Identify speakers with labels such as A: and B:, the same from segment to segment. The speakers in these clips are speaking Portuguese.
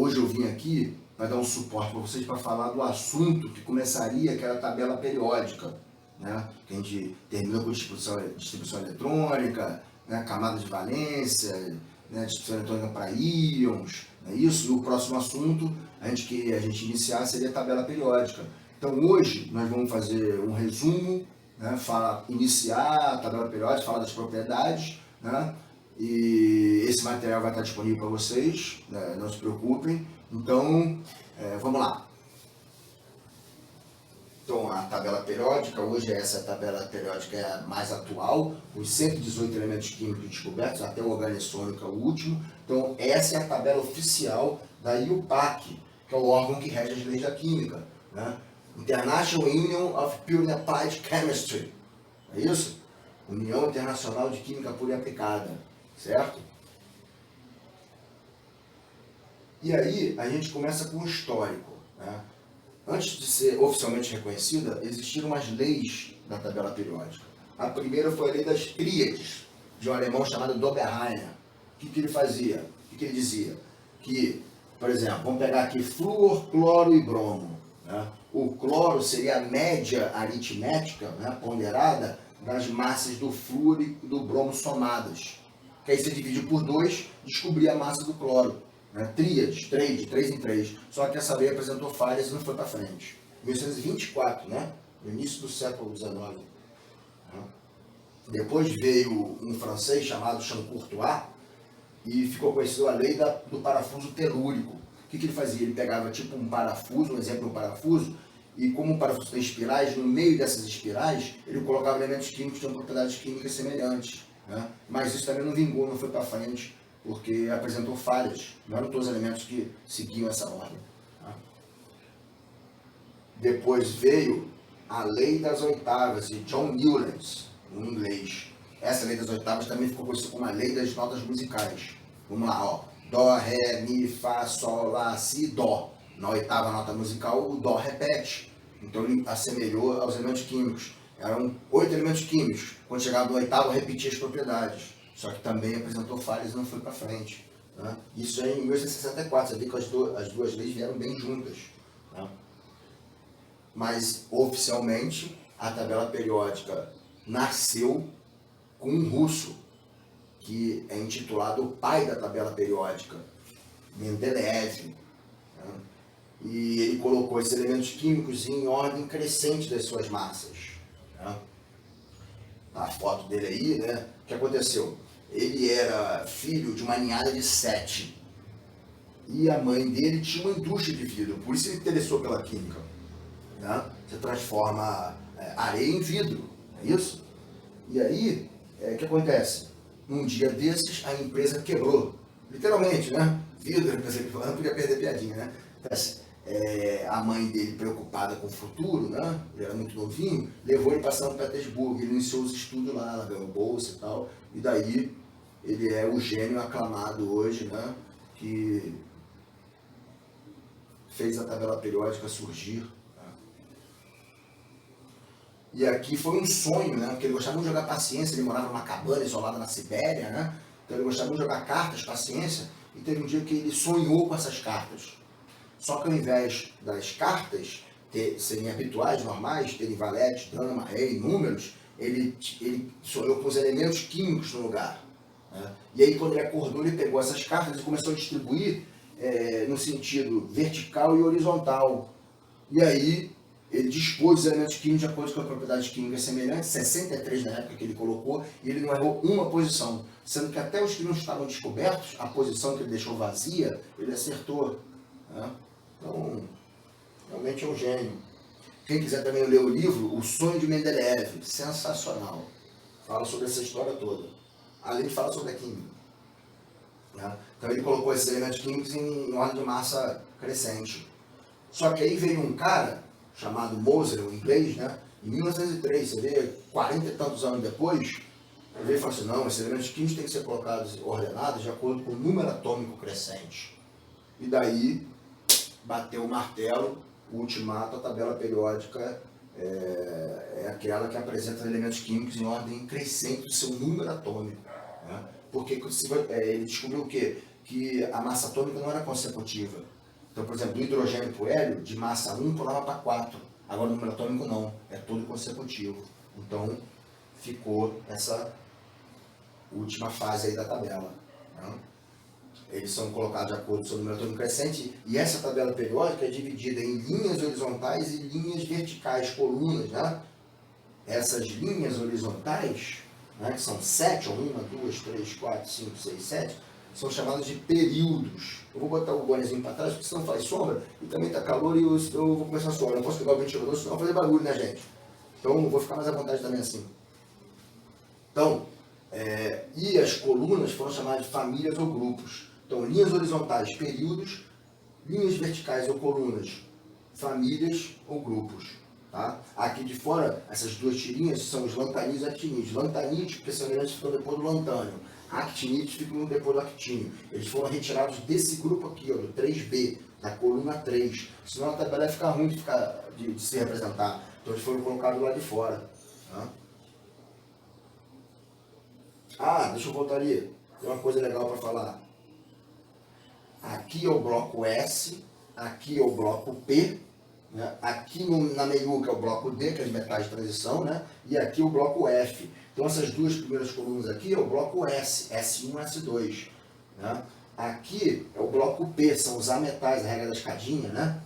A: hoje eu vim aqui para dar um suporte para vocês para falar do assunto que começaria, que era a tabela periódica, né? Que a gente terminou com distribuição eletrônica, né? Camada de valência, né? Distribuição eletrônica para íons, é isso? E o próximo assunto que a gente iniciar seria a tabela periódica. Então hoje nós vamos fazer um resumo, né? Iniciar a tabela periódica, falar das propriedades, né? E esse material vai estar disponível para vocês, né? Não se preocupem. Então, vamos lá. Então, a tabela periódica, hoje essa tabela periódica é a mais atual, os 118 elementos químicos descobertos, até o organessônico é o último. Então, essa é a tabela oficial da IUPAC, que é o órgão que rege as leis da química, né? International Union of Pure and Applied Chemistry, é isso? União Internacional de Química Pura e Aplicada, certo? E aí, a gente começa com o histórico, né? Antes de ser oficialmente reconhecida, existiram umas leis da tabela periódica. A primeira foi a lei das tríades, de um alemão chamado Dobereiner. O que ele fazia? O que ele dizia? Que, por exemplo, vamos pegar aqui flúor, cloro e bromo, né? O cloro seria a média aritmética, né, ponderada das massas do flúor e do bromo somadas. Que aí você divide por 2, descobrir a massa do cloro. Né? Tríades, 3 em 3. Só que essa lei apresentou falhas e não foi para frente. 1824, né? No início do século XIX. Depois veio um francês chamado Champourtois e ficou conhecido a lei do parafuso telúrico. O que ele fazia? Ele pegava tipo um parafuso, um exemplo de um parafuso, e como o parafuso tem espirais, no meio dessas espirais, ele colocava elementos químicos que tinham propriedades químicas semelhantes. Né? Mas isso também não vingou, não foi para frente, porque apresentou falhas. Não eram todos os elementos que seguiam essa ordem. Tá? Depois veio a lei das oitavas, de John Newlands, em inglês. Essa lei das oitavas também ficou conhecida como a lei das notas musicais. Vamos lá, ó. Dó, ré, mi, fá, sol, lá, si, dó. Na oitava nota musical, o dó repete. Então ele assemelhou aos elementos químicos. Eram 8 elementos químicos. Quando chegava no oitavo, repetia as propriedades. Só que também apresentou falhas e não foi para frente. Né? Isso é em 1864. Você vê que as duas leis vieram bem juntas. Né? Mas, oficialmente, a tabela periódica nasceu com um russo, que é intitulado o pai da tabela periódica, Mendeleev. Né? E ele colocou esses elementos químicos em ordem crescente das suas massas. Né? A foto dele aí, né? O que aconteceu? Ele era filho de uma ninhada de 7. E a mãe dele tinha uma indústria de vidro, por isso ele interessou pela química. Né? Você transforma areia em vidro, é isso? E aí, o que acontece? Num dia desses, a empresa quebrou. Literalmente, né? Vidro, não podia perder piadinha, né? A mãe dele, preocupada com o futuro, né? Ele era muito novinho, levou ele para São Petersburgo. Ele iniciou os estudos lá, ela ganhou bolsa e tal. E daí, ele é o gênio aclamado hoje, né? Que fez a tabela periódica surgir. E aqui foi um sonho, né? Porque ele gostava muito de jogar paciência, ele morava numa cabana isolada na Sibéria, né? Então ele gostava muito de jogar cartas, paciência, e teve um dia que ele sonhou com essas cartas. Só que ao invés das cartas serem habituais, normais, terem valete, dama, rei, números, ele sonhou com os elementos químicos no lugar. Né? E aí quando ele acordou, ele pegou essas cartas e começou a distribuir no sentido vertical e horizontal. E aí ele dispôs os elementos químicos de acordo com a propriedade química semelhante, 63 na época que ele colocou, e ele não errou uma posição, sendo que até os que não estavam descobertos, a posição que ele deixou vazia, ele acertou. Né? Então, realmente é um gênio. Quem quiser também ler o livro, O Sonho de Mendeleev, sensacional. Fala sobre essa história toda. Além de falar sobre a química. Né? Então ele colocou esses elementos químicos em ordem de massa crescente. Só que aí veio um cara chamado Moser, em inglês, né? Em 1903, você vê 40 e tantos anos depois, ele veio e falou assim, não, esses elementos químicos têm que ser colocados, ordenados de acordo com o número atômico crescente. E daí, bateu o martelo, o ultimato, a tabela periódica é aquela que apresenta os elementos químicos em ordem crescente do seu número atômico. Né? Porque ele descobriu o quê? Que a massa atômica não era consecutiva. Então, por exemplo, do hidrogênio para o hélio, de massa 1 pulava para 4. Agora, no número atômico, não. É todo consecutivo. Então, ficou essa última fase aí da tabela. Né? Eles são colocados de acordo com o seu número atômico crescente, e essa tabela periódica é dividida em linhas horizontais e linhas verticais, colunas. Né? Essas linhas horizontais, né, que são 7, ou 1, 2, 3, 4, 5, 6, 7, são chamadas de períodos. Eu vou botar o bonezinho para trás, porque senão faz sombra, e também está calor e eu vou começar a suar. Eu não posso pegar o ventilador, senão vai fazer barulho, né, gente? Então, eu vou ficar mais à vontade também assim. Então, e as colunas foram chamadas de famílias ou grupos. Então, linhas horizontais, períodos, linhas verticais ou colunas, famílias ou grupos. Tá? Aqui de fora, essas duas tirinhas são os lantanídeos e actinídeos. Lantanídeos, porque são grandes, ficam depois do lantânio. Actinídeos ficam depois do actínio. Eles foram retirados desse grupo aqui, ó, do 3B, da coluna 3. Senão a tabela ia ficar ruim de se representar. Então eles foram colocados lá de fora. Tá? Ah, deixa eu voltar ali. Tem uma coisa legal para falar. Aqui é o bloco S, aqui é o bloco P, né? Aqui na meiuca é o bloco D, que é os metais de transição, né? E aqui o bloco F. Então essas duas primeiras colunas aqui é o bloco S, S1 e S2. Né? Aqui é o bloco P, são os ametais, a regra da escadinha, né?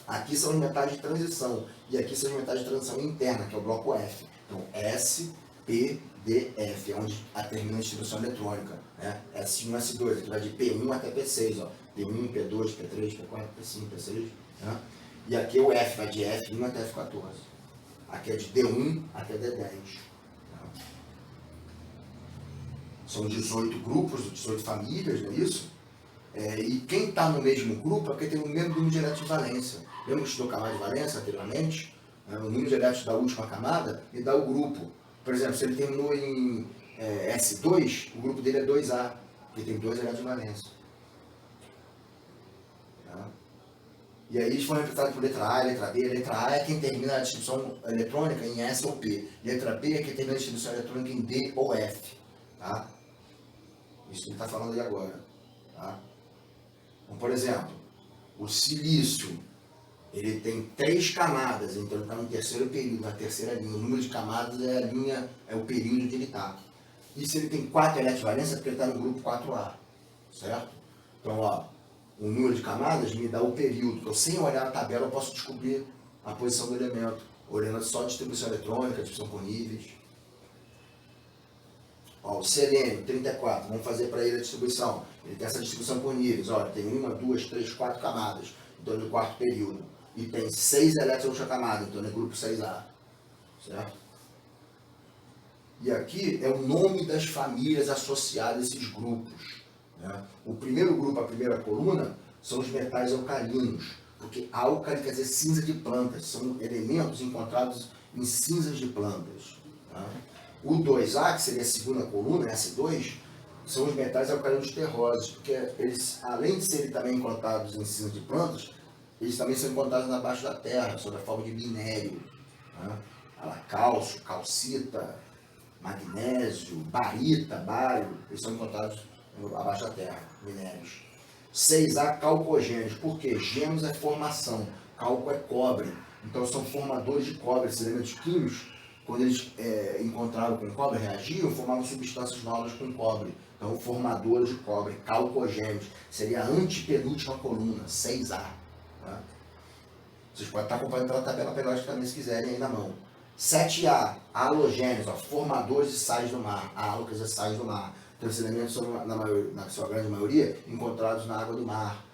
A: Aqui são os metais de transição, e aqui são os metais de transição interna, que é o bloco F. Então S, P, D, F, é onde termina a distribuição eletrônica. Né? S1, S2, aqui vai de P1 até P6, ó. P1, P2, P3, P4, P5, P6. Né? E aqui o F vai de F1 até F14. Aqui é de D1 até D10. Né? São 18 grupos, 18 famílias, não é isso? E quem está no mesmo grupo é porque tem o mesmo número de elétrons de valência. Lembra que estudou camada de valência anteriormente? O número de elétrons da última camada e dá o grupo. Por exemplo, se ele terminou em S2, o grupo dele é 2A, porque tem 2 elétrons de valência. Tá? E aí eles foram representados por letra A e letra B. A letra A é quem termina a distribuição eletrônica em S ou P. Letra B é quem termina a distribuição eletrônica em D ou F. Tá? Isso que ele está falando aí agora. Tá? Então, por exemplo, o silício, ele tem 3 camadas, então ele está no terceiro período, na terceira linha. O número de camadas é o período onde ele está. E se ele tem 4 elétrons de valência, é porque ele está no grupo 4A, certo? Então, ó, o número de camadas me dá o período. Então, sem olhar a tabela, eu posso descobrir a posição do elemento, olhando só a distribuição eletrônica, a distribuição por níveis. Ó, o selênio, 34, vamos fazer para ele a distribuição. Ele tem essa distribuição por níveis. Olha, tem 1, 2, 3, 4 camadas, então é do quarto período. E tem 6 elétrons na camada, então é grupo 6A. Certo? E aqui é o nome das famílias associadas a esses grupos. Né? O primeiro grupo, a primeira coluna, são os metais alcalinos. Porque álcali quer dizer cinza de plantas. São elementos encontrados em cinzas de plantas. Tá? O 2A, que seria a segunda coluna, S2, são os metais alcalinos terrosos, porque eles, além de serem também encontrados em cinzas de plantas, eles também são encontrados abaixo da terra, sob a forma de minério. Né? Cálcio, calcita, magnésio, barita, bário, eles são encontrados abaixo da terra, minérios. 6A, calcogênios. Por quê? Gêmeos é formação, cálco é cobre. Então são formadores de cobre, esses elementos químicos. Quando eles encontraram com cobre, reagiam, formavam substâncias novas com cobre. Então, formadores de cobre, calcogênios. Seria a antepenúltima coluna, 6A. Tá? Vocês podem estar acompanhando pela tabela periódica também, se quiserem, aí na mão. 7A, halogênios, ó, formadores de sais do mar. Halo quer dizer sais do mar. Então, esses elementos são, na sua grande maioria, encontrados na água do mar.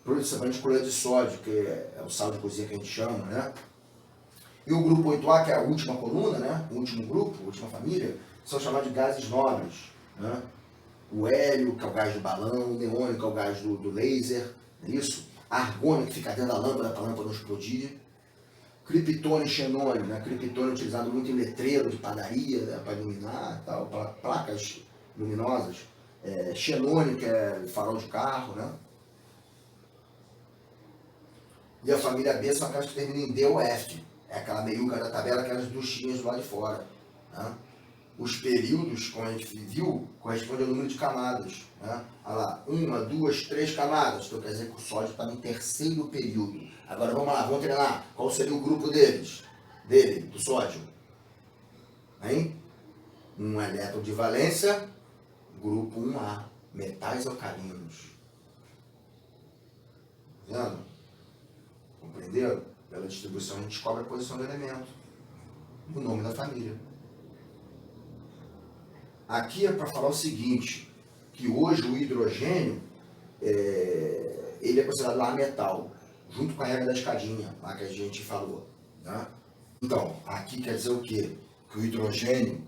A: Principalmente cloreto de sódio, que é o sal de cozinha que a gente chama, né? E o grupo 8A, que é a última coluna, né? O último grupo, a última família, são chamados de gases nobres. Né? O hélio, que é o gás do balão, o neônio, que é o gás do laser, é isso? A argônio, que fica dentro da lâmpada para a lâmpada não explodir. Criptônio e xenônio, né? Criptônio utilizado muito em letreiro de padaria, né? Para iluminar, tal, para placas luminosas. Xenônio, que é farol de carro, né? E a família B são aquelas que terminam em D ou F. É aquela meiuca da tabela, aquelas duchinhas do lado de fora. Tá? os períodos, como a gente viu, correspondem ao número de camadas. Né? Olha lá, 1, 2, 3 camadas. Então quer dizer que o sódio está no terceiro período. Agora vamos lá, vamos treinar. Qual seria o grupo dele, do sódio? Hein? Um elétron de valência, grupo 1A, metais alcalinos. Tá vendo? Compreenderam? Pela distribuição a gente descobre a posição do elemento, o nome da família. Aqui é para falar o seguinte, que hoje o hidrogênio, ele é considerado ametal, junto com a regra da escadinha, lá que a gente falou. Né? Então, aqui quer dizer o quê? Que o hidrogênio,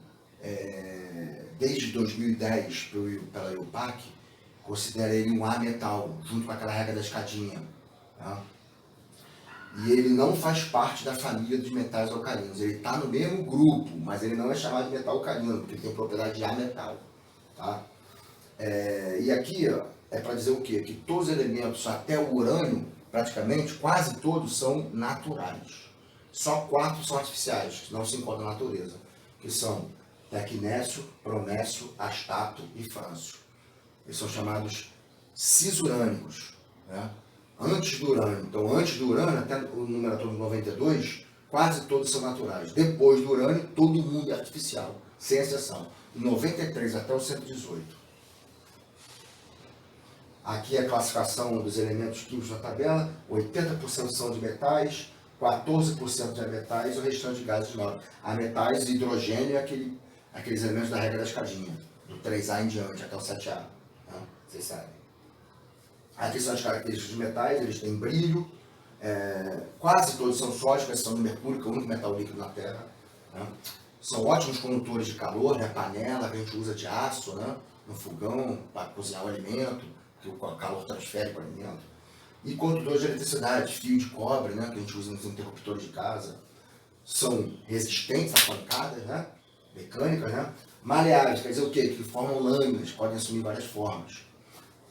A: desde 2010, pela IUPAC, considera ele um ametal, junto com aquela regra da escadinha. Tá? E ele não faz parte da família dos metais alcalinos. Ele está no mesmo grupo, mas ele não é chamado de metal alcalino, porque ele tem propriedade de ametal. Tá? E aqui ó, é para dizer o quê? Que todos os elementos, até o urânio, praticamente, quase todos são naturais. Só 4 são artificiais, que não se encontram na natureza, que são tecnécio, promécio, astato e frâncio. Eles são chamados cisurânicos, né? Antes do urânio. Então, antes do urânio, até o número atômico 92, quase todos são naturais. Depois do urânio, todo mundo é artificial, sem exceção. Do 93 até o 118. Aqui é a classificação dos elementos químicos da tabela. 80% são de metais, 14% de ametais e o restante de gases nobres. Ametais, hidrogênio e aqueles elementos da regra da escadinha, do 3A em diante, até o 7A. Né? Vocês sabem. Aqui são as características dos metais, eles têm brilho, quase todos são sódios, com exceção do mercúrio, que é o único metal líquido na Terra. Né? São ótimos condutores de calor, né? Panela que a gente usa de aço, né? No fogão, para cozinhar o alimento, que o calor transfere para o alimento. E condutores de eletricidade, fio de cobre, né? Que a gente usa nos interruptores de casa. São resistentes a pancadas, né? Mecânicas, né? Maleáveis, quer dizer o quê? Que formam lâminas, podem assumir várias formas.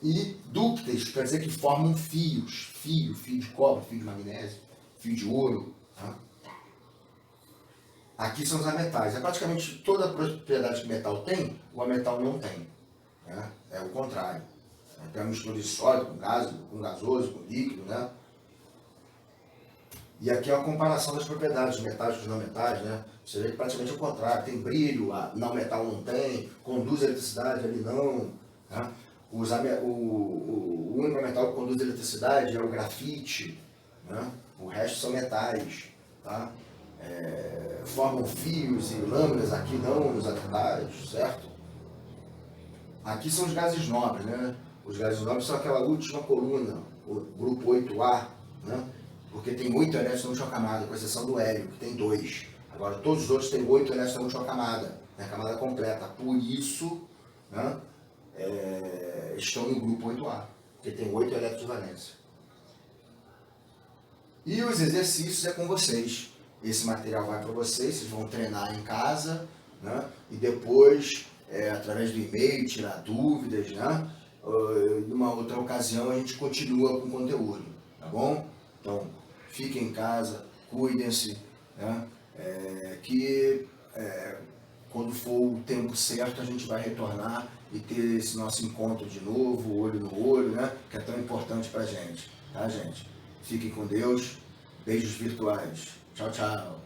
A: E dúcteis, quer dizer que formam fios, fio de cobre, fio de magnésio, fio de ouro. Tá? Aqui são os ametais. Praticamente toda a propriedade que o metal tem, o ametal não tem. Né? É o contrário. Tem uma mistura de sólido com gás, com gasoso, com líquido. Né? E aqui é uma comparação das propriedades dos metais com os não metais. Né? Você vê que praticamente é o contrário. Tem brilho, não metal não tem, conduz eletricidade, ali não. Né? O único metal que conduz eletricidade é o grafite, né? O resto são metais, tá? Formam fios e lâminas, aqui não nos ametais, certo? Aqui são os gases nobres, né? Os gases nobres são aquela última coluna, o grupo 8A, né? Porque tem 8 elétrons na última camada, com exceção do hélio, que tem 2. Agora todos os outros têm 8 elétrons na última camada, na camada completa. Por isso, né? Estão no grupo 8A, que tem 8 elétrons de valência. E os exercícios é com vocês. Esse material vai para vocês vão treinar em casa, né? E depois, através do e-mail, tirar dúvidas, né? Numa outra ocasião a gente continua com o conteúdo, tá bom? Então, fiquem em casa, cuidem-se, né? Quando for o tempo certo a gente vai retornar e ter esse nosso encontro de novo, olho no olho, né? Que é tão importante pra gente, tá, gente? Fiquem com Deus, beijos virtuais. Tchau, tchau.